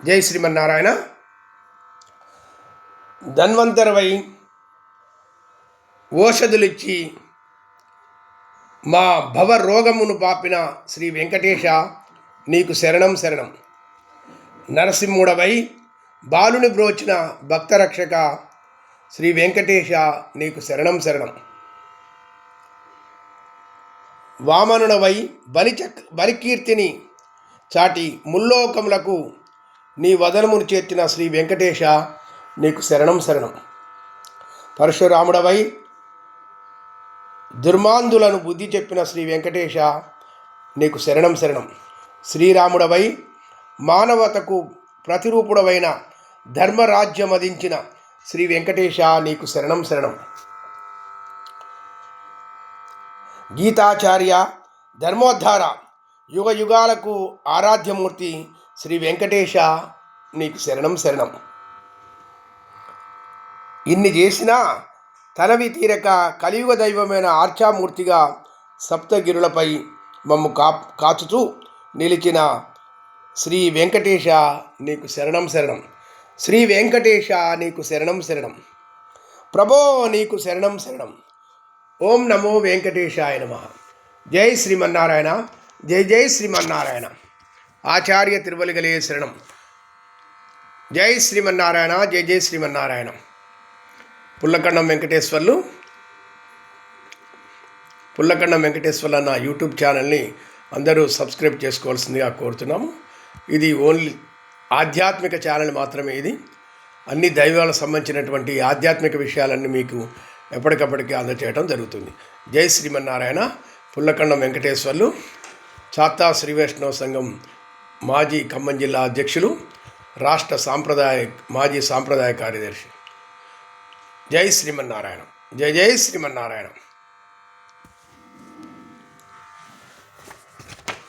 జై శ్రీమన్నారాయణ. ధన్వంతరవై ఓషధులిచ్చి మా భవ రోగమును పాపిన శ్రీ వెంకటేశ నీకు శరణం శరణం. నరసింహుడవై బాలుని బ్రోచిన భక్తరక్షక శ్రీ వెంకటేశ నీకు శరణం శరణం. వామనుడవై బలికీర్తిని చాటి ముల్లోకములకు నీ వదనమును చేర్చిన శ్రీ వెంకటేశ నీకు శరణం శరణం. పరశురాముడవై దుర్మాంధులను బుద్ధి చెప్పిన శ్రీ వెంకటేశ నీకు శరణం శరణం. శ్రీరాముడవై మానవతకు ప్రతిరూపుడవైన ధర్మరాజ్యమదించిన శ్రీ వెంకటేశ నీకు శరణం శరణం. గీతాచార్య ధర్మోద్ధార యుగ యుగాలకు ఆరాధ్యమూర్తి శ్రీ వెంకటేశ నీకు శరణం శరణం. ఇన్ని చేసినా తనవి తీరక కలియుగ దైవమైన ఆర్చామూర్తిగా సప్తగిరులపై మమ్ము కాచుతూ నిలిచిన శ్రీ వెంకటేశ నీకు శరణం శరణం. శ్రీ వెంకటేశ నీకు శరణం శరణం. ప్రభో నీకు శరణం శరణం. ఓం నమో వెంకటేశాయ నమః. జై శ్రీమన్నారాయణ. జై జై శ్రీమన్నారాయణ. ఆచార్య తిరువలిగలే శరణం. జై శ్రీమన్నారాయణ. జై జై శ్రీమన్నారాయణ. పుల్లకండం వెంకటేశ్వర్లు అన్న యూట్యూబ్ ఛానల్ని అందరూ సబ్స్క్రైబ్ చేసుకోవాల్సిందిగా కోరుతున్నాము. ఇది ఓన్లీ ఆధ్యాత్మిక ఛానల్ మాత్రమే. ఇది అన్ని దైవాలకు సంబంధించినటువంటి ఆధ్యాత్మిక విషయాలన్నీ మీకు ఎప్పటికప్పటికీ అందచేయడం జరుగుతుంది. జై శ్రీమన్నారాయణ. పుల్లకండం వెంకటేశ్వర్లు చాత్తా శ్రీ వైష్ణవ సంఘం మాజీ ఖమ్మం జిల్లా అధ్యక్షులు, రాష్ట్ర మాజీ సాంప్రదాయ కార్యదర్శి. జై శ్రీమన్నారాయణ. జై జై శ్రీమన్నారాయణ.